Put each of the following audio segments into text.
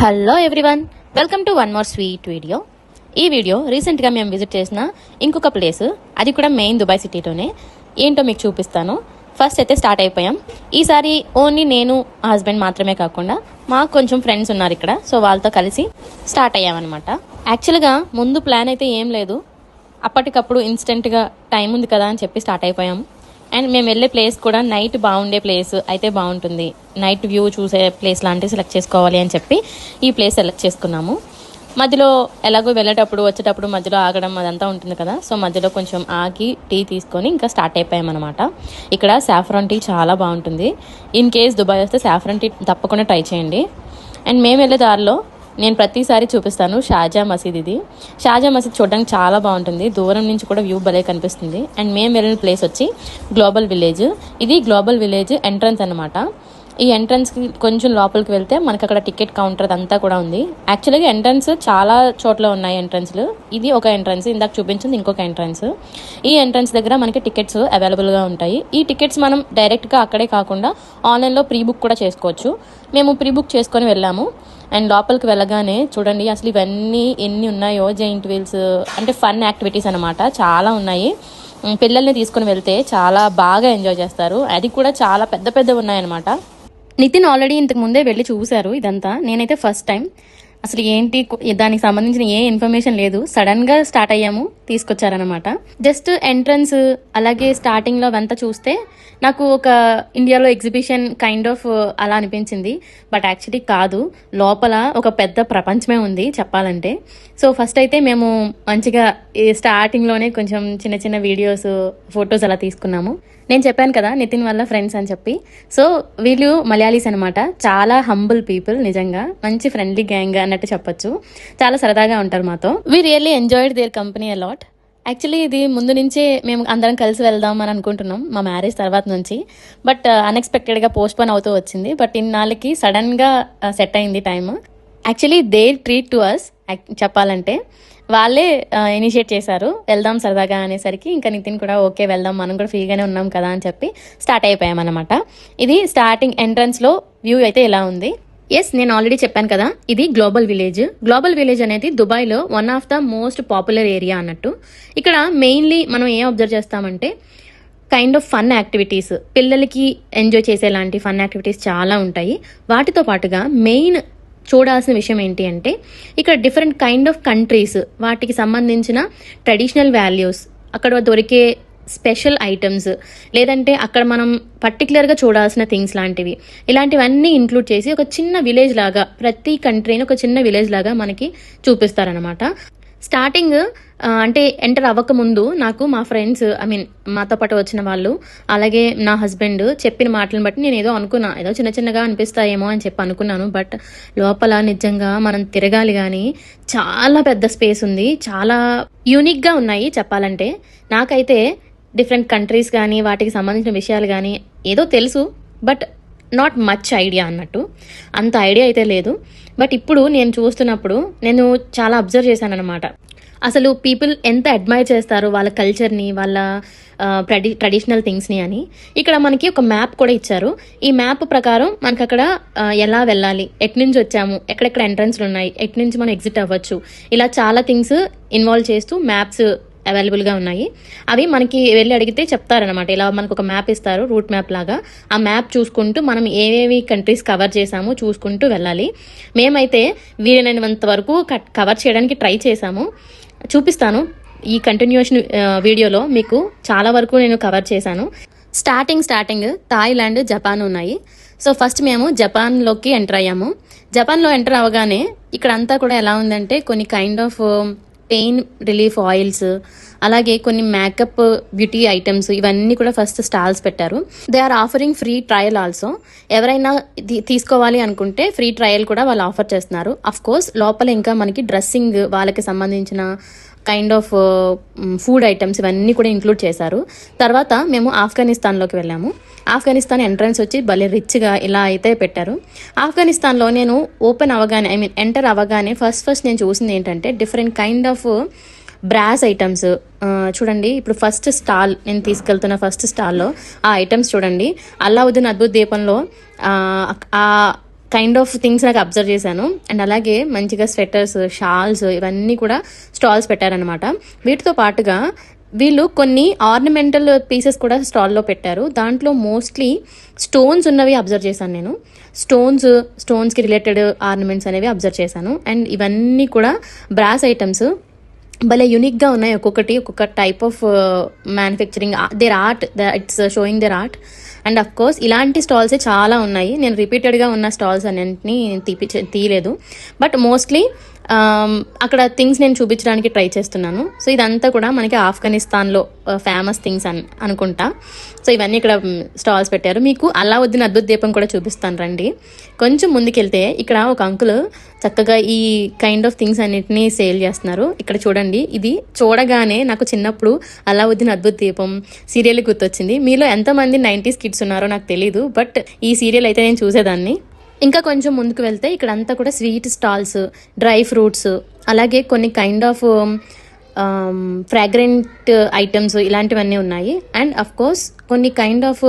Hello everyone, welcome to one more sweet video. ఈ video రీసెంట్గా మేము విజిట్ చేసిన ఇంకొక ప్లేస్, అది కూడా మెయిన్ దుబాయ్ సిటీలోనే. ఏంటో మీకు చూపిస్తాను. ఫస్ట్ అయితే స్టార్ట్ అయిపోయాం. ఈసారి ఓన్లీ నేను హస్బెండ్ మాత్రమే కాకుండా మాకు కొంచెం ఫ్రెండ్స్ ఉన్నారు ఇక్కడ, సో వాళ్ళతో కలిసి స్టార్ట్ అయ్యామన్నమాట. యాక్చువల్గా ముందు ప్లాన్ అయితే ఏం లేదు, అప్పటికప్పుడు ఇన్స్టెంట్గా టైం ఉంది కదా అని చెప్పి స్టార్ట్ అయిపోయాం. అండ్ మేము వెళ్ళే ప్లేస్ కూడా నైట్ బాగుండే ప్లేస్ అయితే బాగుంటుంది, నైట్ వ్యూ చూసే ప్లేస్ లాంటివి సెలెక్ట్ చేసుకోవాలి అని చెప్పి ఈ ప్లేస్ సెలెక్ట్ చేసుకున్నాము. మధ్యలో ఎలాగో వెళ్ళేటప్పుడు వచ్చేటప్పుడు మధ్యలో ఆగడం అదంతా ఉంటుంది కదా, సో మధ్యలో కొంచెం ఆగి టీ తీసుకొని ఇంకా స్టార్ట్ అయిపోయామన్నమాట. ఇక్కడ సాఫ్రాన్ టీ చాలా బాగుంటుంది. ఇన్ కేస్ దుబాయ్ వస్తే సాఫ్రాన్ టీ తప్పకుండా ట్రై చేయండి. అండ్ మేము వెళ్ళే దారిలో నేను ప్రతిసారి చూపిస్తాను షాజా మసీద్. ఇది షాజా మసీద్ చూడడానికి చాలా బాగుంటుంది, దూరం నుంచి కూడా వ్యూ భలే కనిపిస్తుంది. అండ్ మేము వెళ్ళిన ప్లేస్ వచ్చి గ్లోబల్ విలేజ్. ఇది గ్లోబల్ విలేజ్ ఎంట్రన్స్ అనమాట. ఈ ఎంట్రన్స్కి కొంచెం లోపలికి వెళ్తే మనకి అక్కడ టికెట్ కౌంటర్ అదంతా కూడా ఉంది. యాక్చువల్గా ఎంట్రన్స్ చాలా చోట్ల ఉన్నాయి ఎంట్రన్స్లు. ఇది ఒక ఎంట్రన్స్, ఇందాక చూపించింది ఇంకొక ఎంట్రన్స్. ఈ ఎంట్రన్స్ దగ్గర మనకి టికెట్స్ అవైలబుల్గా ఉంటాయి. ఈ టికెట్స్ మనం డైరెక్ట్గా అక్కడే కాకుండా ఆన్లైన్లో ప్రీ బుక్ కూడా చేసుకోవచ్చు. మేము ప్రీ బుక్ చేసుకొని వెళ్ళాము. అండ్ లోపలికి వెళ్ళగానే చూడండి అసలు ఇవన్నీ ఎన్ని ఉన్నాయో, జైంట్ వీల్స్ అంటే ఫన్ యాక్టివిటీస్ అనమాట, చాలా ఉన్నాయి. పిల్లల్ని తీసుకొని వెళ్తే చాలా బాగా ఎంజాయ్ చేస్తారు. అది కూడా చాలా పెద్ద పెద్దవి ఉన్నాయన్నమాట. నితిన్ ఆల్రెడీ ఇంతకు ముందే వెళ్ళి చూశారు ఇదంతా, నేనైతే ఫస్ట్ టైం. అసలు ఏంటి దానికి సంబంధించిన ఏ ఇన్ఫర్మేషన్ లేదు, సడన్ గా స్టార్ట్ అయ్యాము, తీసుకొచ్చారనమాట. జస్ట్ ఎంట్రన్స్ అలాగే స్టార్టింగ్ లో అంతా చూస్తే నాకు ఒక ఇండియాలో ఎగ్జిబిషన్ కైండ్ ఆఫ్ అలా అనిపించింది. బట్ యాక్చువల్లీ కాదు, లోపల ఒక పెద్ద ప్రపంచమే ఉంది చెప్పాలంటే. సో ఫస్ట్ అయితే మేము మంచిగా స్టార్టింగ్ లోనే కొంచెం చిన్న చిన్న వీడియోస్, ఫొటోస్ అలా తీసుకున్నాము. నేను చెప్పాను కదా నితిన్ వాళ్ళ ఫ్రెండ్స్ అని చెప్పి. సో వీళ్ళు మలయాళీస్ అనమాట, చాలా హంబుల్ పీపుల్, నిజంగా మంచి ఫ్రెండ్లీ గ్యాంగ్ అన్నట్టు చెప్పొచ్చు. చాలా సరదాగా ఉంటారు మాతో. We really enjoyed their company a lot. Actually ఇది ముందు నుంచే మేము అందరం కలిసి వెళ్దాం అని అనుకుంటున్నాం మా మ్యారేజ్ తర్వాత నుంచి. బట్ అన్ఎక్స్పెక్టెడ్గా పోస్ట్పోన్ అవుతూ వచ్చింది. బట్ ఇన్నాళ్ళకి సడన్గా సెట్ అయింది time. Actually they treat to us, చెప్పాలంటే వాళ్ళే ఇనిషియేట్ చేశారు, వెళ్దాం సరదాగా అనేసరికి ఇంకా నితిన్ కూడా ఓకే వెళ్దాం, మనం కూడా ఫ్రీగానే ఉన్నాం కదా అని చెప్పి స్టార్ట్ అయిపోయామన్నమాట. ఇది స్టార్టింగ్ ఎంట్రన్స్లో వ్యూ అయితే ఇలా ఉంది. ఎస్, నేను ఆల్రెడీ చెప్పాను కదా, ఇది గ్లోబల్ విలేజ్. గ్లోబల్ విలేజ్ అనేది దుబాయ్లో one of the most popular area అన్నట్టు. ఇక్కడ మెయిన్లీ మనం ఏం అబ్జర్వ్ చేస్తామంటే కైండ్ ఆఫ్ ఫన్ యాక్టివిటీస్, పిల్లలకి ఎంజాయ్ చేసేలాంటి ఫన్ యాక్టివిటీస్ చాలా ఉంటాయి. వాటితో పాటుగా మెయిన్ చూడాల్సిన విషయం ఏంటి అంటే ఇక్కడ డిఫరెంట్ కైండ్ ఆఫ్ కంట్రీస్, వాటికి సంబంధించిన ట్రెడిషనల్ వాల్యూస్, అక్కడ దొరికే స్పెషల్ ఐటమ్స్, లేదంటే అక్కడ మనం పర్టికులర్గా చూడాల్సిన థింగ్స్ లాంటివి, ఇలాంటివన్నీ ఇంక్లూడ్ చేసి ఒక చిన్న విలేజ్ లాగా, ప్రతి కంట్రీని ఒక చిన్న విలేజ్ లాగా మనకి చూపిస్తారనమాట. స్టార్టింగ్ అంటే ఎంటర్ అవ్వక ముందు నాకు మా ఫ్రెండ్స్, మాతో పాటు వచ్చిన వాళ్ళు, అలాగే నా హస్బెండ్ చెప్పిన మాటలను బట్టి నేను ఏదో అనుకున్నా, ఏదో చిన్న చిన్నగా అనిపిస్తాయేమో అని చెప్పి అనుకున్నాను. బట్ లోపల నిజంగా మనం తిరగాలి, కానీ చాలా పెద్ద స్పేస్ ఉంది, చాలా యూనిక్గా ఉన్నాయి చెప్పాలంటే. నాకైతే డిఫరెంట్ కంట్రీస్ కానీ వాటికి సంబంధించిన విషయాలు కానీ ఏదో తెలుసు, బట్ నాట్ మచ్ ఐడియా అన్నట్టు, అంత ఐడియా అయితే లేదు. బట్ ఇప్పుడు నేను చూస్తున్నప్పుడు నేను చాలా అబ్జర్వ్ చేశాను అనమాట. అసలు పీపుల్ ఎంత అడ్మైర్ చేస్తారు వాళ్ళ కల్చర్ని, వాళ్ళ ట్రెడిషనల్ థింగ్స్ని అని. ఇక్కడ మనకి ఒక మ్యాప్ కూడా ఇచ్చారు. ఈ మ్యాప్ ప్రకారం మనకి అక్కడ ఎలా వెళ్ళాలి, ఎట్నుంచి వచ్చాము, ఎక్కడెక్కడ ఎంట్రన్స్లు ఉన్నాయి, ఎట్నుంచి మనం ఎగ్జిట్ అవ్వచ్చు, ఇలా చాలా థింగ్స్ ఇన్వాల్వ్ చేస్తూ మ్యాప్స్ అవైలబుల్గా ఉన్నాయి. అవి మనకి వెళ్ళి అడిగితే చెప్తారనమాట. ఇలా మనకు ఒక మ్యాప్ ఇస్తారు, రూట్ మ్యాప్ లాగా. ఆ మ్యాప్ చూసుకుంటూ మనం ఏవేవి కంట్రీస్ కవర్ చేసామో చూసుకుంటూ వెళ్ళాలి. మేమైతే వీలైనంత వరకు కవర్ చేయడానికి ట్రై చేసాము. చూపిస్తాను ఈ కంటిన్యూషన్ వీడియోలో, మీకు చాలా వరకు నేను కవర్ చేశాను. స్టార్టింగ్ థాయిలాండ్, జపాన్ ఉన్నాయి. సో ఫస్ట్ మేము జపాన్లోకి ఎంటర్ అయ్యాము. జపాన్లో ఎంటర్ అవ్వగానే ఇక్కడ అంతా కూడా ఎలా ఉందంటే కొన్ని kind of pain relief oils, అలాగే కొన్ని మేకప్ బ్యూటీ ఐటమ్స్, ఇవన్నీ కూడా ఫస్ట్ స్టాల్స్ పెట్టారు. They are offering free trial also. ఎవరైనా తీసుకోవాలి అనుకుంటే ఫ్రీ ట్రయల్ కూడా వాళ్ళు ఆఫర్ చేస్తున్నారు. అఫ్ కోర్స్ లోపల ఇంకా మనకి డ్రెస్సింగ్, వాళ్ళకి సంబంధించిన కైండ్ ఆఫ్ ఫుడ్ ఐటమ్స్ ఇవన్నీ కూడా ఇంక్లూడ్ చేశారు. తర్వాత మేము ఆఫ్ఘనిస్తాన్లోకి వెళ్ళాము. ఆఫ్ఘనిస్తాన్ ఎంట్రన్స్ వచ్చి భలే రిచ్గా ఇలా అయితే పెట్టారు. ఆఫ్ఘనిస్తాన్లో నేను ఓపెన్ అవ్వగానే ఎంటర్ అవ్వగానే ఫస్ట్ నేను చూసింది ఏంటంటే different kind of brass items. చూడండి, ఇప్పుడు ఫస్ట్ స్టాల్, నేను తీసుకెళ్తున్న ఫస్ట్ స్టాల్లో ఆ ఐటమ్స్ చూడండి. అల్లావుద్దీన్ అద్భుత దీపంలో ఆ కైండ్ ఆఫ్ థింగ్స్ నాకు అబ్జర్వ్ చేశాను. అండ్ అలాగే మంచిగా స్వెటర్స్, షాల్స్ ఇవన్నీ కూడా స్టాల్స్ పెట్టారనమాట. వీటితో పాటుగా వీళ్ళు కొన్ని ఆర్నమెంటల్ పీసెస్ కూడా స్టాల్లో పెట్టారు. దాంట్లో మోస్ట్లీ స్టోన్స్ ఉన్నవి అబ్జర్వ్ చేశాను నేను. స్టోన్స్కి రిలేటెడ్ ఆర్నమెంట్స్ అనేవి అబ్జర్వ్ చేశాను. అండ్ ఇవన్నీ కూడా బ్రాస్ ఐటమ్స్ భలే యూనిక్గా ఉన్నాయి. ఒక్కొక్క type of manufacturing, their art, it's showing their art. And of course ఇలాంటి స్టాల్సే చాలా ఉన్నాయి. నేను రిపీటెడ్గా ఉన్న స్టాల్స్ అన్నింటినీ తీయలేదు, బట్ మోస్ట్లీ అక్కడ థింగ్స్ నేను చూపించడానికి ట్రై చేస్తున్నాను. సో ఇదంతా కూడా మనకి ఆఫ్ఘనిస్తాన్లో ఫేమస్ థింగ్స్ అనుకుంటా. సో ఇవన్నీ ఇక్కడ స్టాల్స్ పెట్టారు. మీకు అల్లావుద్దీన్ అద్భుత దీపం కూడా చూపిస్తాను రండి. కొంచెం ముందుకెళ్తే ఇక్కడ ఒక అంకుల్ చక్కగా ఈ కైండ్ ఆఫ్ థింగ్స్ అన్నిటినీ సేల్ చేస్తున్నారు. ఇక్కడ చూడండి, ఇది చూడగానే నాకు చిన్నప్పుడు అల్లావుద్దీన్ అద్భుత దీపం సీరియల్ గుర్తొచ్చింది. మీలో ఎంతమంది 90s కిడ్స్ ఉన్నారో నాకు తెలీదు, బట్ ఈ సీరియల్ అయితే నేను చూసేదాన్ని. ఇంకా కొంచెం ముందుకు వెళ్తే ఇక్కడంతా కూడా స్వీట్ స్టాల్స్, డ్రై ఫ్రూట్స్, అలాగే కొన్ని కైండ్ ఆఫ్ ఫ్రాగ్రెంట్ ఐటమ్స్ ఇలాంటివన్నీ ఉన్నాయి. అండ్ అఫ్ కోర్స్ కొన్ని kind of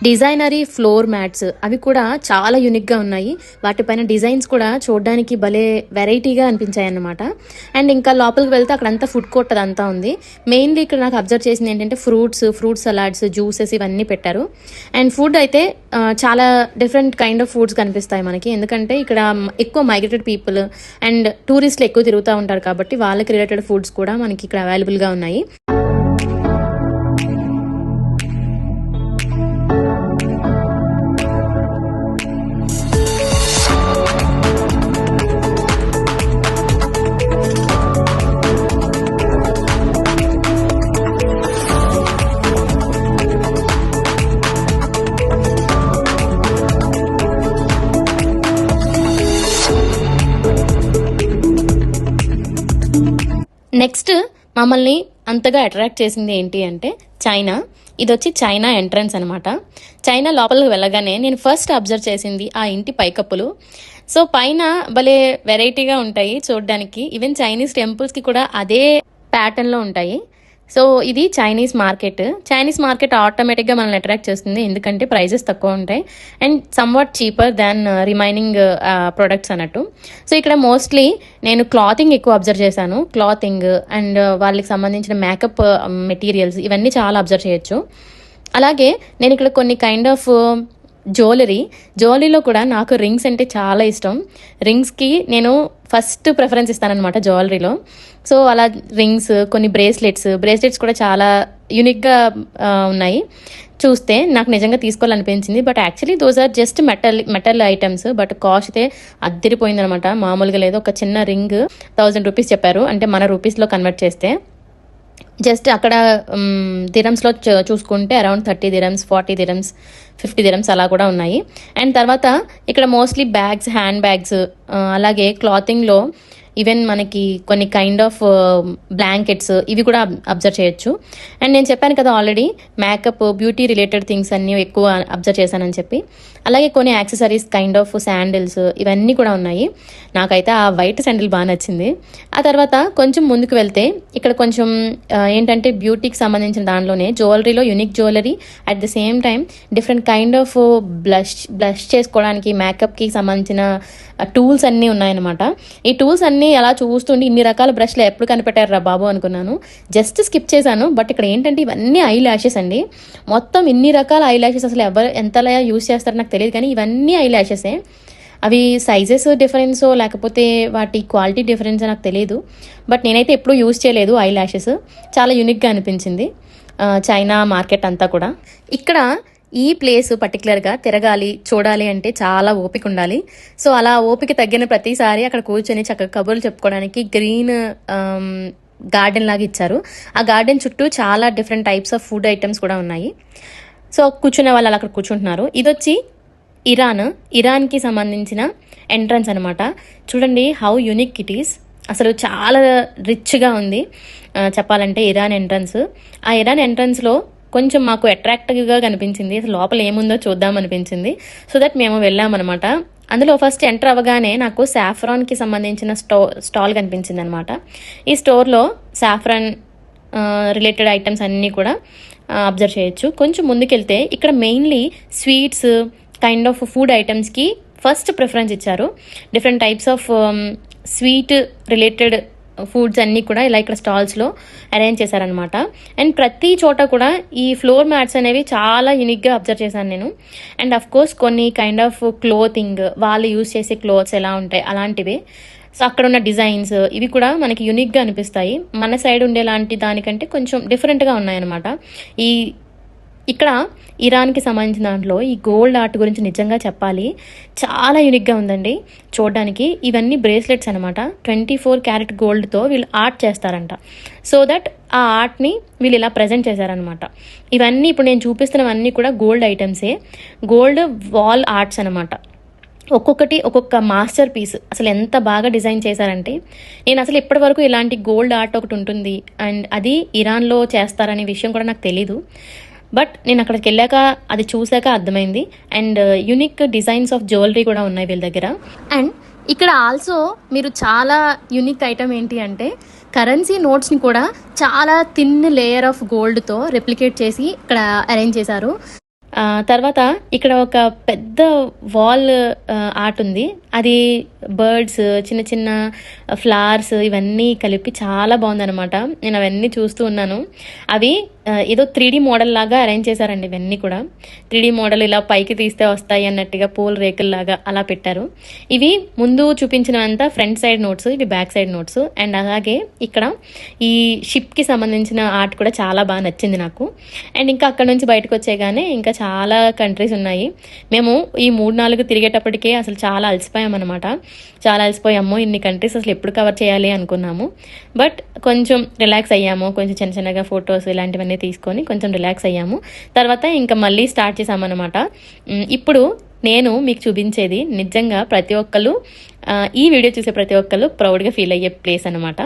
designery floor mats, అవి కూడా చాలా యూనిక్గా ఉన్నాయి. వాటిపైన డిజైన్స్ కూడా చూడడానికి భలే వెరైటీగా అనిపించాయి అన్నమాట. అండ్ ఇంకా లోపలికి వెళ్తే అక్కడంతా ఫుడ్ కోర్ట్ అదంతా ఉంది. మెయిన్లీ ఇక్కడ నాకు అబ్జర్వ్ చేసింది ఏంటంటే ఫ్రూట్ సలాడ్స్, జ్యూసెస్ ఇవన్నీ పెట్టారు. అండ్ ఫుడ్ అయితే చాలా డిఫరెంట్ కైండ్ ఆఫ్ ఫుడ్స్ కనిపిస్తాయి మనకి, ఎందుకంటే ఇక్కడ ఎక్కువ మైగ్రేటెడ్ పీపుల్ అండ్ టూరిస్టులు ఎక్కువ తిరుగుతూ ఉంటారు కాబట్టి వాళ్ళకి రిలేటెడ్ ఫుడ్స్ కూడా మనకి ఇక్కడ అవైలబుల్గా ఉన్నాయి. నెక్స్ట్ మమ్మల్ని అంతగా అట్రాక్ట్ చేసింది ఏంటి అంటే చైనా. ఇది వచ్చి చైనా ఎంట్రన్స్ అనమాట. చైనా లోపలికి వెళ్ళగానే నేను ఫస్ట్ అబ్జర్వ్ చేసింది ఆ ఇంటి పైకప్పులు. సో పైన భలే వెరైటీగా ఉంటాయి చూడడానికి. ఈవెన్ చైనీస్ టెంపుల్స్కి కూడా అదే ప్యాటర్న్లో ఉంటాయి. సో ఇది చైనీస్ మార్కెట్ ఆటోమేటిక్గా మనల్ని అట్రాక్ట్ చేస్తుంది, ఎందుకంటే ప్రైజెస్ తక్కువ ఉంటాయి and somewhat cheaper than remaining products అన్నట్టు. సో ఇక్కడ మోస్ట్లీ నేను క్లాతింగ్ ఎక్కువ అబ్జర్వ్ చేశాను. క్లాతింగ్ అండ్ వాళ్ళకి సంబంధించిన మేకప్ మెటీరియల్స్ ఇవన్నీ చాలా అబ్జర్వ్ చేయొచ్చు. అలాగే నేను ఇక్కడ కొన్ని కైండ్ ఆఫ్ జ్యువెలరీలో కూడా నాకు రింగ్స్ అంటే చాలా ఇష్టం. రింగ్స్కి నేను ఫస్ట్ ప్రిఫరెన్స్ ఇస్తానన్నమాట జ్యువెలరీలో. సో అలా రింగ్స్, కొన్ని బ్రేస్లెట్స్ కూడా చాలా యూనిక్గా ఉన్నాయి. చూస్తే నాకు నిజంగా తీసుకోవాలనిపించింది, but actually those are just metal items, but cost అయితే అద్దరిపోయిందనమాట, మామూలుగా లేదు. ఒక చిన్న రింగ్ 1000 రూపీస్ చెప్పారు, అంటే మన రూపీస్లో కన్వర్ట్ చేస్తే జస్ట్ అక్కడ దిరమ్స్లో చూసుకుంటే అరౌండ్ 30 dirhams, 40 dirhams, 50 dirhams అలా కూడా ఉన్నాయి. అండ్ తర్వాత ఇక్కడ మోస్ట్లీ బ్యాగ్స్, హ్యాండ్ బ్యాగ్స్, అలాగే క్లాతింగ్లో ఈవెన్ మనకి కొన్ని కైండ్ ఆఫ్ బ్లాంకెట్స్ ఇవి కూడా అబ్జర్వ్ చేయొచ్చు. అండ్ నేను చెప్పాను కదా already makeup, beauty related things అన్నీ ఎక్కువ అబ్జర్వ్ చేశానని చెప్పి. అలాగే కొన్ని యాక్సెసరీస్, కైండ్ ఆఫ్ శాండిల్స్ ఇవన్నీ కూడా ఉన్నాయి. నాకైతే ఆ వైట్ శాండిల్ బాగా నచ్చింది. ఆ తర్వాత కొంచెం ముందుకు వెళ్తే ఇక్కడ కొంచెం ఏంటంటే బ్యూటీకి సంబంధించిన దానిలోనే జ్యువెలరీలో unique jewellery, at the same time different kind of blush చేసుకోవడానికి, మేకప్కి సంబంధించిన టూల్స్ అన్నీ ఉన్నాయన్నమాట. ఈ టూల్స్ అన్నీ అలా చూస్తుండి ఇన్ని రకాల బ్రష్లు ఎప్పుడు కనిపెట్టారా బాబు అనుకున్నాను. జస్ట్ స్కిప్ చేశాను. బట్ ఇక్కడ ఏంటంటే ఇవన్నీ ఐ ల్యాషెస్ అండి. మొత్తం ఇన్ని రకాల ఐ ల్యాషెస్ అసలు ఎవరు ఎంతలా యూజ్ చేస్తారో నాకు తెలియదు, కానీ ఇవన్నీ ఐ ల్యాషెసే. అవి సైజెస్ డిఫరెన్సో లేకపోతే వాటి క్వాలిటీ డిఫరెన్స్ నాకు తెలియదు, బట్ నేనైతే ఎప్పుడూ యూజ్ చేయలేదు ఐ ల్యాషెస్. చాలా యూనిక్గా అనిపించింది చైనా మార్కెట్ అంతా కూడా. ఇక్కడ ఈ ప్లేస్ పర్టికులర్గా తిరగాలి, చూడాలి అంటే చాలా ఓపిక ఉండాలి. సో అలా ఓపిక తగ్గిన ప్రతిసారి అక్కడ కూర్చొని చక్కగా కబుర్లు చెప్పుకోవడానికి గ్రీన్ గార్డెన్ లాగా ఇచ్చారు. ఆ గార్డెన్ చుట్టూ చాలా different types of food items కూడా ఉన్నాయి. సో కూర్చునే వాళ్ళు అలా అక్కడ కూర్చుంటున్నారు. ఇది వచ్చి ఇరాన్కి సంబంధించిన ఎంట్రన్స్ అనమాట. చూడండి హౌ యూనిక్ ఇట్ ఈస్. అసలు చాలా రిచ్గా ఉంది చెప్పాలంటే ఇరాన్ ఎంట్రన్స్. ఆ ఇరాన్ ఎంట్రన్స్లో కొంచెం మాకు అట్రాక్టివ్గా కనిపించింది. అసలు లోపల ఏముందో చూద్దాం అనిపించింది. సో దట్ మేము వెళ్ళామన్నమాట. అందులో ఫస్ట్ ఎంటర్ అవ్వగానే నాకు సాఫ్రాన్కి సంబంధించిన స్టాల్ కనిపించింది అనమాట. ఈ స్టోర్లో సాఫ్రాన్ రిలేటెడ్ ఐటమ్స్ అన్నీ కూడా అబ్జర్వ్ చేయొచ్చు. కొంచెం ముందుకెళ్తే ఇక్కడ mainly sweets, kind of food ఐటమ్స్కి ఫస్ట్ ప్రిఫరెన్స్ ఇచ్చారు. Different types of sweet related foods అన్నీ కూడా ఇలా ఇక్కడ స్టాల్స్లో అరేంజ్ చేశారనమాట. అండ్ ప్రతి చోట కూడా ఈ ఫ్లోర్ మ్యాట్స్ అనేవి చాలా యూనిక్గా అబ్జర్వ్ చేశాను నేను. అండ్ అఫ్ కోర్స్ కొన్ని కైండ్ ఆఫ్ క్లోతింగ్, వాళ్ళు యూజ్ చేసే క్లోత్స్ ఎలా ఉంటాయి అలాంటివి. సో అక్కడ ఉన్న డిజైన్స్ ఇవి కూడా మనకి యూనిక్గా అనిపిస్తాయి. మన సైడ్ ఉండేలాంటి దానికంటే కొంచెం డిఫరెంట్గా ఉన్నాయన్నమాట. ఇక్కడ ఇరాన్కి సంబంధించిన దాంట్లో ఈ గోల్డ్ ఆర్ట్ గురించి నిజంగా చెప్పాలి, చాలా యూనిక్గా ఉందండి చూడడానికి. ఇవన్నీ బ్రేస్లెట్స్ అనమాట. 24 క్యారెట్ గోల్డ్తో వీళ్ళు ఆర్ట్ చేస్తారంట. సో దట్ ఆ ఆర్ట్ని వీళ్ళు ఇలా ప్రజెంట్ చేశారనమాట. ఇవన్నీ ఇప్పుడు నేను చూపిస్తున్నవన్నీ కూడా గోల్డ్ ఐటమ్సే, గోల్డ్ వాల్ ఆర్ట్స్ అనమాట. ఒక్కొక్కటి ఒక్కొక్క మాస్టర్ పీస్. అసలు ఎంత బాగా డిజైన్ చేశారంటే, నేను అసలు ఇప్పటి వరకు ఇలాంటి గోల్డ్ ఆర్ట్ ఒకటి ఉంటుంది అండ్ అది ఇరాన్లో చేస్తారనే విషయం కూడా నాకు తెలీదు. బట్ నేను అక్కడికి వెళ్ళాక అది చూశాక అర్థమైంది. And unique designs of jewellery కూడా ఉన్నాయి వీళ్ళ దగ్గర. అండ్ ఇక్కడ ఆల్సో మీరు చాలా యూనిక్ ఐటమ్ ఏంటి అంటే, కరెన్సీ నోట్స్ని కూడా చాలా థిన్ లేయర్ ఆఫ్ గోల్డ్తో రెప్లికేట్ చేసి ఇక్కడ అరేంజ్ చేశారు. తర్వాత ఇక్కడ ఒక పెద్ద వాల్ ఆర్ట్ ఉంది. అది బర్డ్స్, చిన్న చిన్న ఫ్లవర్స్ ఇవన్నీ కలిపి చాలా బాగుందనమాట. నేను అవన్నీ చూస్తూ ఉన్నాను. అవి ఏదో 3D మోడల్ లాగా అరేంజ్ చేశారండి. ఇవన్నీ కూడా 3D మోడల్, ఇలా పైకి తీస్తే వస్తాయి అన్నట్టుగా పూల రేకుల్లాగా అలా పెట్టారు. ఇవి ముందు చూపించినంతా ఫ్రంట్ సైడ్ నోట్స్, ఇవి బ్యాక్ సైడ్ నోట్స్. అండ్ అలాగే ఇక్కడ ఈ షిప్కి సంబంధించిన ఆర్ట్ కూడా చాలా బాగా నచ్చింది నాకు. అండ్ ఇంకా అక్కడ నుంచి బయటకు వచ్చేగానే ఇంకా చాలా కంట్రీస్ ఉన్నాయి. మేము ఈ 3-4 తిరిగేటప్పటికే అసలు చాలా అలసిపోయామన్నమాట. చాలా అలసిపోయాము. ఇన్ని కంట్రీస్ అసలు ఎప్పుడు కవర్ చేయాలి అనుకున్నాము. బట్ కొంచెం రిలాక్స్ అయ్యాము. కొంచెం చిన్న చిన్నగా ఫొటోస్ ఇలాంటివన్నీ తీసుకొని కొంచెం రిలాక్స్ అయ్యాము. తర్వాత ఇంకా మళ్ళీ స్టార్ట్ చేసామన్నమాట. ఇప్పుడు నేను మీకు చూపించేది నిజంగా ప్రతి ఒక్కరు, ఈ వీడియో చూసే ప్రతి ఒక్కరు ప్రౌడ్గా ఫీల్ అయ్యే ప్లేస్ అనమాట.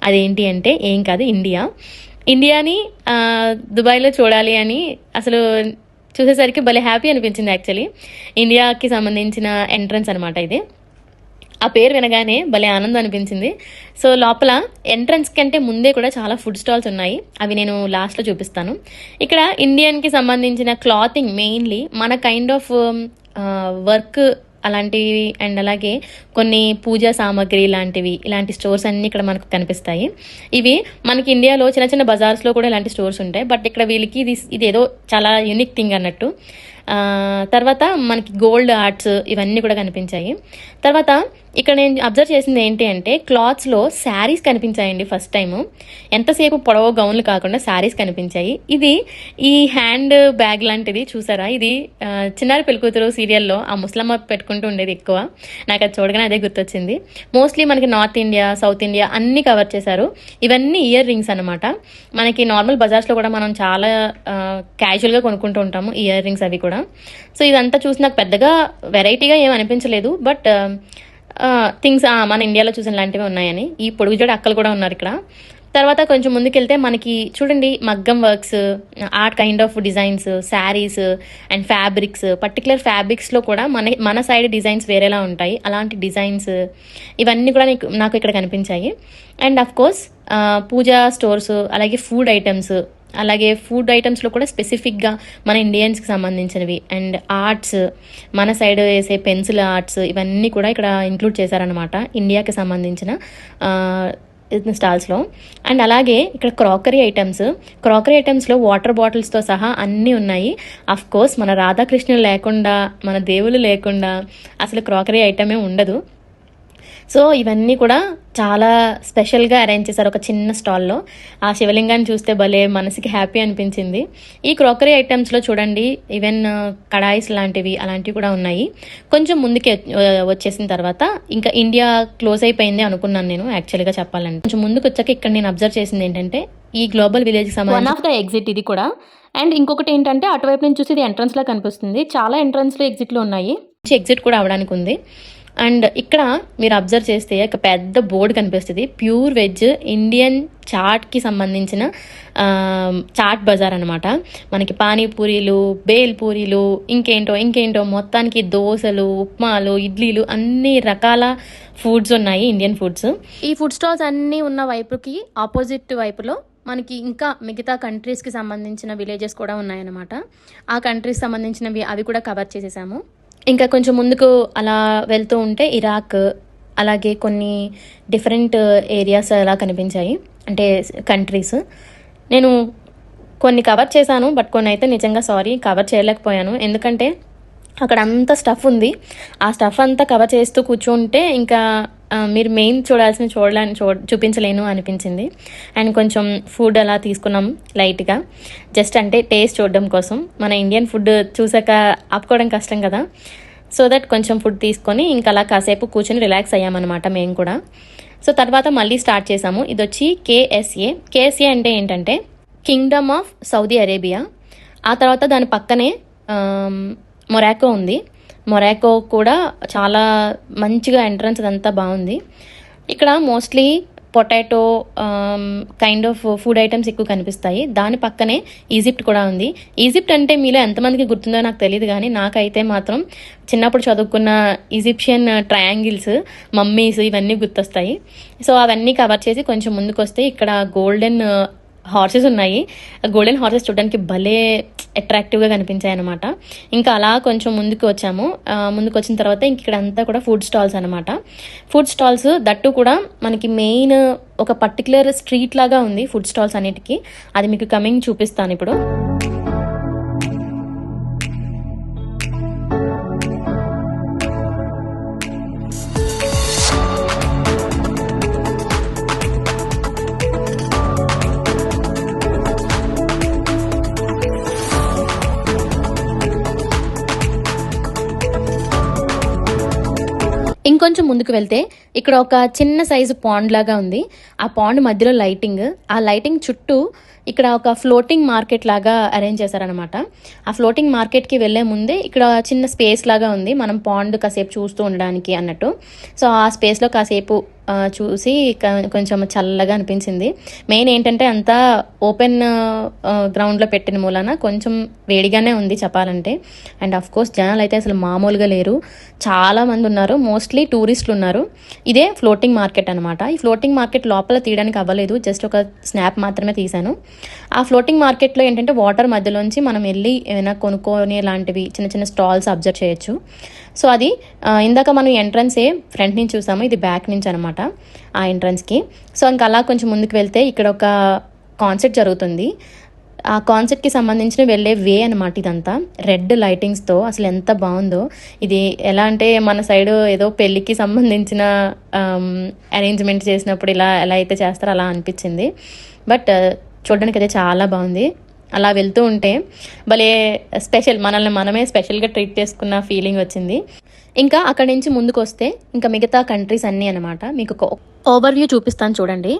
అదేంటి అంటే ఏం కాదు, ఇండియాని దుబాయ్లో చూడాలి అని అసలు చూసేసరికి భలే హ్యాపీ అనిపించింది. యాక్చువల్లీ ఇండియాకి సంబంధించిన ఎంట్రన్స్ అనమాట ఇది. ఆ పేరు వినగానే భలే ఆనందం అనిపించింది. సో లోపల ఎంట్రన్స్ కంటే ముందే కూడా చాలా ఫుడ్ స్టాల్స్ ఉన్నాయి. అవి నేను లాస్ట్లో చూపిస్తాను. ఇక్కడ ఇండియన్కి సంబంధించిన క్లాతింగ్, మెయిన్లీ మన కైండ్ ఆఫ్ వర్క్ అలాంటివి, అండ్ అలాగే కొన్ని పూజా సామాగ్రి లాంటివి, ఇలాంటి స్టోర్స్ అన్నీ ఇక్కడ మనకు కనిపిస్తాయి. ఇవి మనకి ఇండియాలో చిన్న చిన్న బజార్స్లో కూడా ఇలాంటి స్టోర్స్ ఉంటాయి. బట్ ఇక్కడ వీళ్ళకి ఇది ఏదో చాలా యూనిక్ థింగ్ అన్నట్టు. తర్వాత మనకి గోల్డ్ ఆర్ట్స్ ఇవన్నీ కూడా కనిపించాయి. తర్వాత ఇక్కడ నేను అబ్జర్వ్ చేసింది ఏంటి అంటే, క్లాత్స్లో శారీస్ కనిపించాయండి ఫస్ట్ టైము. ఎంతసేపు పొడవ గౌన్లు కాకుండా శారీస్ కనిపించాయి. ఇది ఈ హ్యాండ్ బ్యాగ్ లాంటిది చూసారా, ఇది చిన్నారి పెళ్ళికూతురు సీరియల్లో ఆ ముస్లమ్మ పెట్టుకుంటూ ఉండేది ఎక్కువ. నాకు అది చూడగానే అదే గుర్తొచ్చింది. మోస్ట్లీ మనకి నార్త్ ఇండియా, సౌత్ ఇండియా అన్నీ కవర్ చేశారు. ఇవన్నీ ఇయర్ రింగ్స్ అనమాట. మనకి నార్మల్ బజార్స్లో కూడా మనం చాలా క్యాజువల్గా కొనుక్కుంటూ ఉంటాము ఇయర్ రింగ్స్ అవి కూడా. సో ఇదంతా చూసి నాకు పెద్దగా వెరైటీగా ఏం అనిపించలేదు. బట్ థింగ్స్ మన ఇండియాలో చూసిన లాంటివి ఉన్నాయని. ఈ పొడుగు జోడి అక్కలు కూడా ఉన్నారు ఇక్కడ. తర్వాత కొంచెం ముందుకెళ్తే మనకి చూడండి మగ్గం works, art kind of designs, saris and fabrics. Particular ఫ్యాబ్రిక్స్లో కూడా మన సైడ్ డిజైన్స్ వేరేలా ఉంటాయి. అలాంటి డిజైన్స్ ఇవన్నీ కూడా నాకు ఇక్కడ కనిపించాయి. And of course puja stores, అలాగే ఫుడ్ ఐటమ్స్, అలాగే ఫుడ్ ఐటమ్స్లో కూడా స్పెసిఫిక్గా మన ఇండియన్స్కి సంబంధించినవి అండ్ ఆర్ట్స్, మన సైడ్ వేసే పెన్సిల్ ఆర్ట్స్ ఇవన్నీ కూడా ఇక్కడ ఇంక్లూడ్ చేశారనమాట ఇండియాకి సంబంధించిన స్టాల్స్లో. అండ్ అలాగే ఇక్కడ క్రాకరీ ఐటమ్స్లో వాటర్ బాటిల్స్తో సహా అన్నీ ఉన్నాయి. అఫ్ కోర్స్ మన రాధాకృష్ణులు లేకుండా, మన దేవుళ్ళు లేకుండా అసలు క్రాకరీ ఐటమే ఉండదు. సో ఇవన్నీ కూడా చాలా స్పెషల్గా అరేంజ్ చేశారు ఒక చిన్న స్టాల్లో. ఆ శివలింగాన్ని చూస్తే భలే మనసుకి హ్యాపీ అనిపించింది. ఈ క్రాకరీ ఐటమ్స్లో చూడండి ఈవెన్ కడాయిస్ లాంటివి అలాంటివి కూడా ఉన్నాయి. కొంచెం ముందుకే వచ్చేసిన తర్వాత ఇంకా ఇండియా క్లోజ్ అయిపోయింది అనుకున్నాను నేను యాక్చువల్గా చెప్పాలంటే. కొంచెం ముందుకు వచ్చాక ఇక్కడ నేను అబ్జర్వ్ చేసింది ఏంటంటే, ఈ గ్లోబల్ విలేజ్కి సంబంధించి వన్ ఆఫ్ ద ఎగ్జిట్ ఇది కూడా. అండ్ ఇంకొకటి ఏంటంటే, అటువైపు నుంచి చూసి ఇది ఎంట్రన్స్లా కనిపిస్తుంది. చాలా ఎంట్రన్స్లు ఎగ్జిట్లు ఉన్నాయి, ఎగ్జిట్ కూడా అవడానికి ఉంది. అండ్ ఇక్కడ మీరు అబ్జర్వ్ చేస్తే ఒక పెద్ద బోర్డు కనిపిస్తుంది, ప్యూర్ వెజ్ ఇండియన్ చాట్కి సంబంధించిన చాట్ బజార్ అనమాట. మనకి పానీపూరీలు, బేల్ పూరీలు, ఇంకేంటో మొత్తానికి దోశలు, ఉప్మాలు, ఇడ్లీలు అన్ని రకాల ఫుడ్స్ ఉన్నాయి, ఇండియన్ ఫుడ్స్. ఈ ఫుడ్ స్టాల్స్ అన్నీ ఉన్న వైపుకి ఆపోజిట్ వైపులో మనకి ఇంకా మిగతా కంట్రీస్కి సంబంధించిన విలేజెస్ కూడా ఉన్నాయన్నమాట. ఆ కంట్రీస్ సంబంధించినవి అవి కూడా కవర్ చేసేసాము. ఇంకా కొంచెం ముందుకు అలా వెళ్తూ ఉంటే ఇరాక్, అలాగే కొన్ని డిఫరెంట్ ఏరియాస్ అలా కనిపించాయి, అంటే కంట్రీస్. నేను కొన్ని కవర్ చేశాను, బట్ కొన్ని అయితే నిజంగా సారీ కవర్ చేయలేకపోయాను. ఎందుకంటే అక్కడ అంత స్టఫ్ ఉంది. ఆ స్టఫ్ అంతా కవర్ చేస్తూ కూర్చుంటే ఇంకా మీరు మెయిన్ చూపించలేను అనిపించింది. అండ్ కొంచెం ఫుడ్ అలా తీసుకున్నాం లైట్గా, జస్ట్ అంటే టేస్ట్ చూడడం కోసం. మన ఇండియన్ ఫుడ్ చూసాక ఆపుకోవడం కష్టం కదా, సో దట్ కొంచెం ఫుడ్ తీసుకొని ఇంకా అలా కాసేపు కూర్చొని రిలాక్స్ అయ్యామన్నమాట మేము కూడా. సో తర్వాత మళ్ళీ స్టార్ట్ చేసాము. ఇది వచ్చి కేఎస్ఏ అంటే ఏంటంటే కింగ్డమ్ ఆఫ్ సౌదీ అరేబియా. ఆ తర్వాత దాని పక్కనే మొరాకో ఉంది. మొరాకో కూడా చాలా మంచిగా ఎంట్రన్స్ అదంతా బాగుంది. ఇక్కడ mostly potato kind of food items ఎక్కువ కనిపిస్తాయి. దాని పక్కనే ఈజిప్ట్ కూడా ఉంది. ఈజిప్ట్ అంటే మీలో ఎంతమందికి గుర్తుందో నాకు తెలియదు, కానీ నాకైతే మాత్రం చిన్నప్పుడు చదువుకున్న ఈజిప్షియన్ ట్రయాంగిల్స్, మమ్మీస్ ఇవన్నీ గుర్తొస్తాయి. సో అవన్నీ కవర్ చేసి కొంచెం ముందుకు వస్తే ఇక్కడ గోల్డెన్ హార్సెస్ ఉన్నాయి. గోల్డెన్ హార్సెస్ చూడడానికి భలే అట్రాక్టివ్గా కనిపించాయి అనమాట. ఇంకా అలా కొంచెం ముందుకు వచ్చాము. ముందుకు వచ్చిన తర్వాత ఇంక ఇక్కడ అంతా కూడా ఫుడ్ స్టాల్స్ అనమాట. ఫుడ్ స్టాల్స్ దట్టు కూడా మనకి మెయిన్ ఒక పర్టికులర్ స్ట్రీట్ లాగా ఉంది ఫుడ్ స్టాల్స్ అన్నిటికీ. అది మీకు కమింగ్ చూపిస్తాను ఇప్పుడు. ఇంకొంచెం ముందుకు వెళ్తే ఇక్కడ ఒక చిన్న సైజు పాండ్ లాగా ఉంది. ఆ పాండ్ మధ్యలో లైటింగ్, ఆ లైటింగ్ చుట్టూ ఇక్కడ ఒక ఫ్లోటింగ్ మార్కెట్ లాగా అరేంజ్ చేశారనమాట. ఆ ఫ్లోటింగ్ మార్కెట్కి వెళ్ళే ముందే ఇక్కడ చిన్న స్పేస్ లాగా ఉంది, మనం పాండ్ కాసేపు చూస్తూ ఉండడానికి అన్నట్టు. సో ఆ స్పేస్లో కాసేపు చూసి కొంచెం చల్లగా అనిపించింది. మెయిన్ ఏంటంటే అంతా ఓపెన్ గ్రౌండ్లో పెట్టిన మూలన కొంచెం వేడిగానే ఉంది చెప్పాలంటే. అండ్ అఫ్ కోర్స్ జనాలు అయితే అసలు మామూలుగా లేరు, చాలా మంది ఉన్నారు. మోస్ట్లీ టూరిస్టులు ఉన్నారు. ఇదే ఫ్లోటింగ్ మార్కెట్ అనమాట. ఈ ఫ్లోటింగ్ మార్కెట్ లోపల తీయడానికి అవ్వలేదు, జస్ట్ ఒక స్నాప్ మాత్రమే తీశాను. ఆ ఫ్లోటింగ్ మార్కెట్లో ఏంటంటే వాటర్ మధ్యలోంచి మనం వెళ్ళి ఏమైనా కొనుక్కొని లాంటివి చిన్న చిన్న స్టాల్స్ అబ్జర్వ్ చేయొచ్చు. సో అది ఇందాక మనం ఎంట్రన్సే ఫ్రంట్ నుంచి చూసాము, ఇది బ్యాక్ నుంచి అనమాట ఆ ఎంట్రన్స్కి. సో ఇంకా అలా కొంచెం ముందుకు వెళ్తే ఇక్కడ ఒక కాన్సర్ట్ జరుగుతుంది. ఆ కాన్సర్ట్కి సంబంధించిన వెళ్ళే వే అనమాట ఇదంతా, రెడ్ లైటింగ్స్తో అసలు ఎంత బాగుందో. ఇది ఎలా అంటే మన సైడు ఏదో పెళ్ళికి సంబంధించిన అరేంజ్మెంట్ చేసినప్పుడు ఇలా ఎలా అయితే చేస్తారో అలా అనిపించింది. బట్ చూడడానికి అయితే చాలా బాగుంది. అలా వెళ్తూ ఉంటే భలే స్పెషల్, మనల్ని మనమే స్పెషల్గా ట్రీట్ చేసుకున్న ఫీలింగ్ వచ్చింది. ఇంకా అక్కడి నుంచి ముందుకు వస్తే ఇంకా మిగతా కంట్రీస్ అన్నీ అనమాట. మీకు ఒక ఓవర్వ్యూ చూపిస్తాను చూడండి.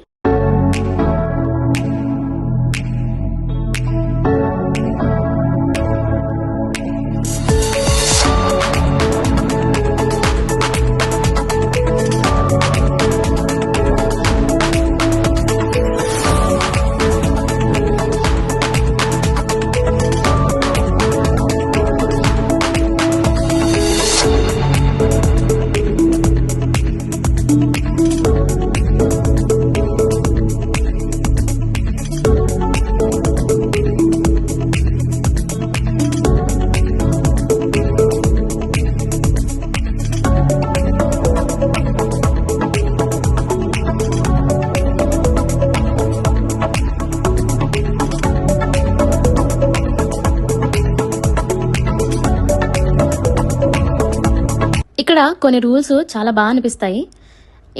ఇక్కడ కొన్ని రూల్స్ చాలా బాగా అనిపిస్తాయి.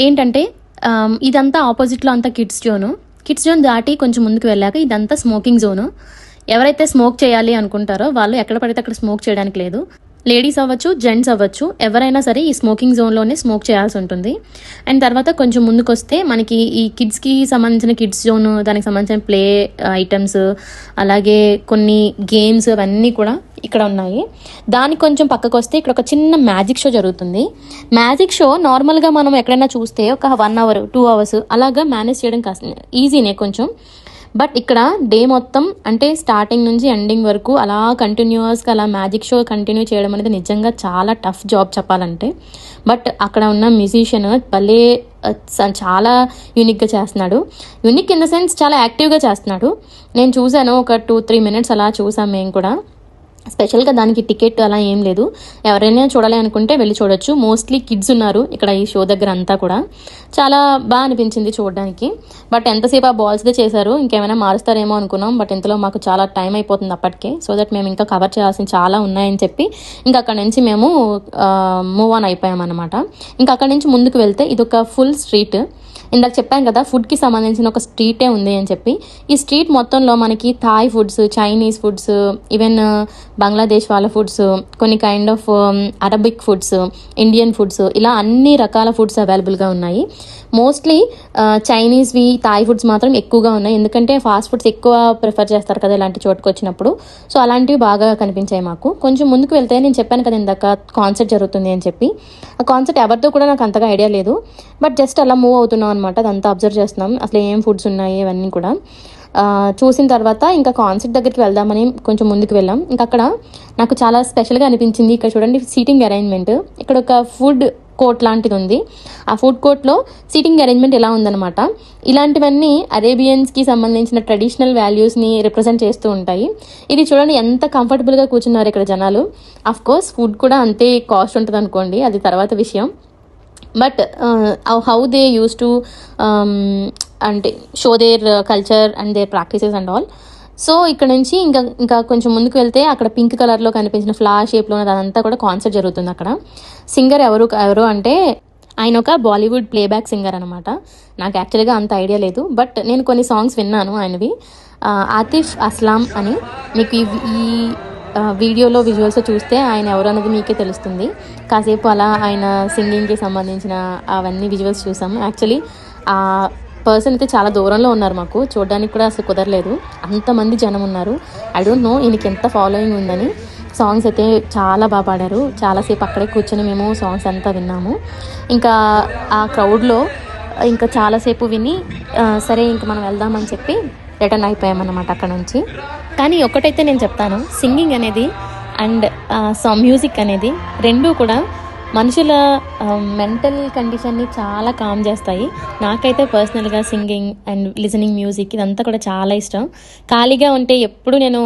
ఏంటంటే ఇదంతా ఆపోజిట్లో అంతా కిడ్స్ జోన్ దాటి కొంచెం ముందుకు వెళ్ళాక ఇదంతా స్మోకింగ్ జోను. ఎవరైతే స్మోక్ చేయాలి అనుకుంటారో వాళ్ళు ఎక్కడ పడితే అక్కడ స్మోక్ చేయడానికి లేదు. లేడీస్ అవ్వచ్చు, జెంట్స్ అవ్వచ్చు, ఎవరైనా సరే ఈ స్మోకింగ్ జోన్లోనే స్మోక్ చేయాల్సి ఉంటుంది. అండ్ తర్వాత కొంచెం ముందుకు వస్తే మనకి ఈ కిడ్స్కి సంబంధించిన కిడ్స్ జోన్, దానికి సంబంధించిన ప్లే ఐటమ్స్, అలాగే కొన్ని గేమ్స్ అవన్నీ కూడా ఇక్కడ ఉన్నాయి. దానికి కొంచెం పక్కకు వస్తే ఇక్కడ ఒక చిన్న మ్యాజిక్ షో జరుగుతుంది. మ్యాజిక్ షో నార్మల్గా మనం ఎక్కడైనా చూస్తే ఒక 1 hour 2 hours అలాగా మేనేజ్ చేయడం కాస్త ఈజీనే కొంచెం. బట్ ఇక్కడ డే మొత్తం అంటే స్టార్టింగ్ నుంచి ఎండింగ్ వరకు అలా కంటిన్యూస్గా అలా మ్యాజిక్ షో కంటిన్యూ చేయడం అనేది నిజంగా చాలా టఫ్ జాబ్ చెప్పాలంటే. బట్ అక్కడ ఉన్న మ్యూజిషియన్ భలే చాలా యూనిక్గా చేస్తున్నాడు. యూనిక్ ఇన్ ద సెన్స్ చాలా యాక్టివ్గా చేస్తున్నాడు. నేను చూశాను, ఒక 2-3 minutes అలా చూసాం మేము కూడా. స్పెషల్గా దానికి టికెట్ అలా ఏం లేదు, ఎవరైనా చూడాలి అనుకుంటే వెళ్ళి చూడొచ్చు. మోస్ట్లీ కిడ్స్ ఉన్నారు ఇక్కడ ఈ షో దగ్గర అంతా కూడా. చాలా బాగా అనిపించింది చూడడానికి. బట్ ఎంతసేపు ఆ బాల్స్దే చేశారు, ఇంకేమైనా మారుస్తారేమో అనుకున్నాం. బట్ ఇంతలో మాకు చాలా టైం అయిపోతుంది అప్పటికే. సో దట్ మేము ఇంకా కవర్ చేయాల్సిన చాలా ఉన్నాయని చెప్పి ఇంకా అక్కడ నుంచి మేము మూవ్ ఆన్ అయిపోయాం అనమాట. ఇంకా అక్కడ నుంచి ముందుకు వెళ్తే ఇదొక ఫుల్ స్ట్రీట్. ఇందాక చెప్పాను కదా ఫుడ్కి సంబంధించిన ఒక స్ట్రీటే ఉంది అని చెప్పి. ఈ స్ట్రీట్ మొత్తంలో మనకి Thai foods, Chinese foods, even Bangladesh వాళ్ళ ఫుడ్స్, కొన్ని kind of Arabic foods, Indian foods, ఇలా అన్ని రకాల ఫుడ్స్ అవైలబుల్గా ఉన్నాయి. మోస్ట్లీ చైనీస్వి, థాయ్ ఫుడ్స్ మాత్రం ఎక్కువగా ఉన్నాయి, ఎందుకంటే ఫాస్ట్ ఫుడ్స్ ఎక్కువ ప్రిఫర్ చేస్తారు కదా ఇలాంటి చోటుకు వచ్చినప్పుడు. సో అలాంటివి బాగా కనిపించాయి మాకు. కొంచెం ముందుకు వెళ్తే నేను చెప్పాను కదా ఇందాక కాన్సర్ట్ జరుగుతుంది అని చెప్పి. ఆ కాన్సర్ట్ ఎవరితో కూడా నాకు అంతగా ఐడియా లేదు, బట్ జస్ట్ అలా మూవ్ అవుతున్నాం అనమాట. అదంతా అబ్జర్వ్ చేస్తున్నాం అసలు ఏం ఫుడ్స్ ఉన్నాయి ఇవన్నీ కూడా. చూసిన తర్వాత ఇంకా కాన్సర్ట్ దగ్గరికి వెళ్దామని కొంచెం ముందుకు వెళ్ళాం. ఇంకా అక్కడ నాకు చాలా స్పెషల్గా అనిపించింది. ఇక్కడ చూడండి సీటింగ్ అరేంజ్మెంట్. ఇక్కడ ఒక ఫుడ్ కోర్ట్ లాంటిది ఉంది. ఆ ఫుడ్ కోర్ట్లో సీటింగ్ అరేంజ్మెంట్ ఎలా ఉందన్నమాట. ఇలాంటివన్నీ అరేబియన్స్కి సంబంధించిన ట్రెడిషనల్ వాల్యూస్ని రిప్రజెంట్ చేస్తూ ఉంటాయి. ఇది చూడండి ఎంత కంఫర్టబుల్గా కూర్చున్నారు ఇక్కడ జనాలు. అఫ్ కోర్స్ ఫుడ్ కూడా అంతే కాస్ట్ ఉంటుంది అనుకోండి, అది తర్వాత విషయం. But how they use to అంటే show their culture and their practices and all. So ఇక్కడ నుంచి ఇంకా కొంచెం ముందుకు వెళ్తే అక్కడ పింక్ కలర్లో కనిపించిన ఫ్లవర్ షేప్లో ఉన్నది అదంతా కూడా కాన్సర్ట్ జరుగుతుంది అక్కడ. సింగర్ ఎవరు అంటే ఆయన ఒక బాలీవుడ్ ప్లేబ్యాక్ సింగర్ అనమాట. నాకు యాక్చువల్గా అంత ఐడియా లేదు, బట్ నేను కొన్ని సాంగ్స్ విన్నాను ఆయనవి. ఆతిఫ్ అస్లాం అని. మీకు ఈ వీడియోలో విజువల్స్ చూస్తే ఆయన ఎవరు అన్నది మీకే తెలుస్తుంది. కాసేపు అలా ఆయన సింగింగ్కి సంబంధించిన అవన్నీ విజువల్స్ చూసాము. యాక్చువల్లీ ఆ పర్సన్ అయితే చాలా దూరంలో ఉన్నారు, మాకు చూడడానికి కూడా అసలు కుదరలేదు, అంతమంది జనం ఉన్నారు. ఐ డోంట్ నో ఈయనకి ఎంత ఫాలోయింగ్ ఉందని. సాంగ్స్ అయితే చాలా బాగా పాడారు. చాలాసేపు అక్కడే కూర్చొని మేము సాంగ్స్ అంతా విన్నాము. ఇంకా ఆ క్రౌడ్లో ఇంకా చాలాసేపు విని సరే ఇంక మనం వెళ్దామని చెప్పి రిటర్న్ అయిపోయామన్నమాట అక్కడ నుంచి. కానీ ఒక్కటైతే నేను చెప్తాను, సింగింగ్ అనేది అండ్ మ్యూజిక్ అనేది రెండూ కూడా మనుషుల మెంటల్ కండిషన్ని చాలా కామ్ చేస్తాయి. నాకైతే పర్సనల్గా సింగింగ్ అండ్ లిజనింగ్ మ్యూజిక్ ఇదంతా కూడా చాలా ఇష్టం. ఖాళీగా ఉంటే ఎప్పుడు నేను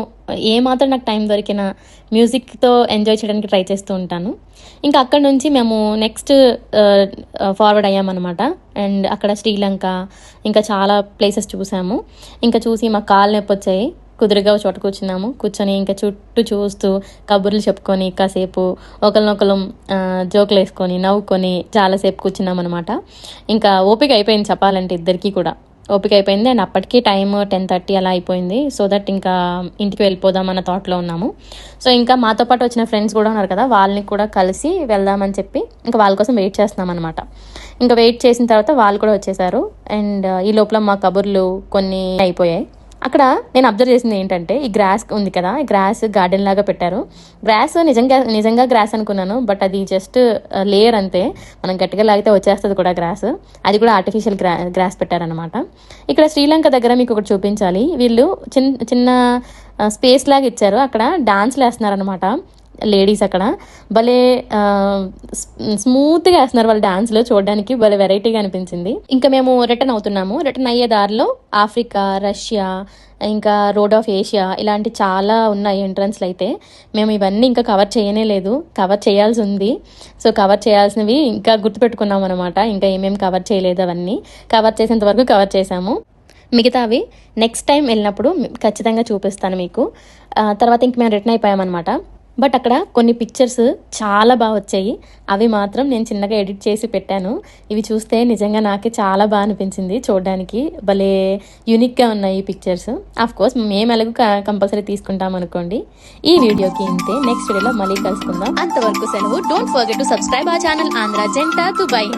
ఏమాత్రం నాకు టైం దొరికినా మ్యూజిక్తో ఎంజాయ్ చేయడానికి ట్రై చేస్తూ ఉంటాను. ఇంకా అక్కడ నుంచి మేము నెక్స్ట్ ఫార్వర్డ్ అయ్యామన్నమాట. అండ్ అక్కడ శ్రీలంక ఇంకా చాలా ప్లేసెస్ చూసాము. ఇంకా చూసి మాకు కాళ్ళు నొప్పి వచ్చాయి, కుదురుగా చోట కూర్చొని ఇంకా చుట్టూ చూస్తూ కబుర్లు చెప్పుకొని కాసేపు ఒకరినొకరు జోకులు వేసుకొని నవ్వుకొని చాలాసేపు కూర్చున్నాం అనమాట. ఇంకా ఓపిక అయిపోయింది చెప్పాలంటే, ఇద్దరికీ కూడా ఓపిక అయిపోయింది. అండ్ అప్పటికీ టైం 10:30 అలా అయిపోయింది. సో దట్ ఇంకా ఇంటికి వెళ్ళిపోదాం అన్న థాట్లో ఉన్నాము. సో ఇంకా మాతో పాటు వచ్చిన ఫ్రెండ్స్ కూడా ఉన్నారు కదా, వాళ్ళని కూడా కలిసి వెళ్దామని చెప్పి ఇంకా వాళ్ళ కోసం వెయిట్ చేస్తున్నాం అనమాట. ఇంకా వెయిట్ చేసిన తర్వాత వాళ్ళు కూడా వచ్చేసారు. అండ్ ఈ లోపల మా కబుర్లు కొన్ని అయిపోయాయి. అక్కడ నేను అబ్జర్వ్ చేసింది ఏంటంటే, ఈ గ్రాస్ ఉంది కదా, ఈ గ్రాస్ గార్డెన్ లాగా పెట్టారు. గ్రాస్ నిజంగా గ్రాస్ అనుకున్నాను, బట్ అది జస్ట్ లేయర్ అంతే. మనం గట్టిగా లాగితే వచ్చేస్తుంది కూడా గ్రాస్. అది కూడా ఆర్టిఫిషియల్ గ్రాస్ పెట్టారనమాట. ఇక్కడ శ్రీలంక దగ్గర మీకు ఒకటి చూపించాలి. వీళ్ళు చిన్న స్పేస్ లాగా ఇచ్చారు, అక్కడ డాన్స్లు వేస్తున్నారనమాట లేడీస్. అక్కడ భలే స్మూత్గా వేస్తున్నారు వాళ్ళు డాన్స్లో, చూడడానికి భలే వెరైటీగా అనిపించింది. ఇంకా మేము రిటర్న్ అవుతున్నాము. రిటర్న్ అయ్యే దారిలో ఆఫ్రికా, రష్యా, ఇంకా రోడ్ ఆఫ్ ఏషియా ఇలాంటి చాలా ఉన్నాయి ఎంట్రన్స్లు. అయితే మేము ఇవన్నీ ఇంకా కవర్ చేయనే లేదు, కవర్ చేయాల్సి ఉంది. సో కవర్ చేయాల్సినవి ఇంకా గుర్తుపెట్టుకున్నాం అనమాట. ఇంకా ఏమేమి కవర్ చేయలేదు అవన్నీ కవర్ చేసేంత వరకు కవర్ చేసాము. మిగతావి నెక్స్ట్ టైం వెళ్ళినప్పుడు ఖచ్చితంగా చూపిస్తాను మీకు. తర్వాత ఇంక మేము రిటర్న్ అయిపోయామన్నమాట. బట్ అక్కడ కొన్ని పిక్చర్స్ చాలా బాగా వచ్చాయి, అవి మాత్రం నేను చిన్నగా ఎడిట్ చేసి పెట్టాను. ఇవి చూస్తే నిజంగా నాకే చాలా బాగా అనిపించింది, చూడడానికి భలే యూనిక్గా ఉన్నాయి ఈ పిక్చర్స్. ఆఫ్ కోర్స్ మేము ఎలాగో కంపల్సరీ తీసుకుంటాం అనుకోండి. ఈ వీడియోకి ఇంతే, నెక్స్ట్ వీడియోలో మళ్ళీ కలుసుకుందాం. అంతవరకు సెలవు. Don't forget to subscribe our channel Andhra జంట దుబాయ్.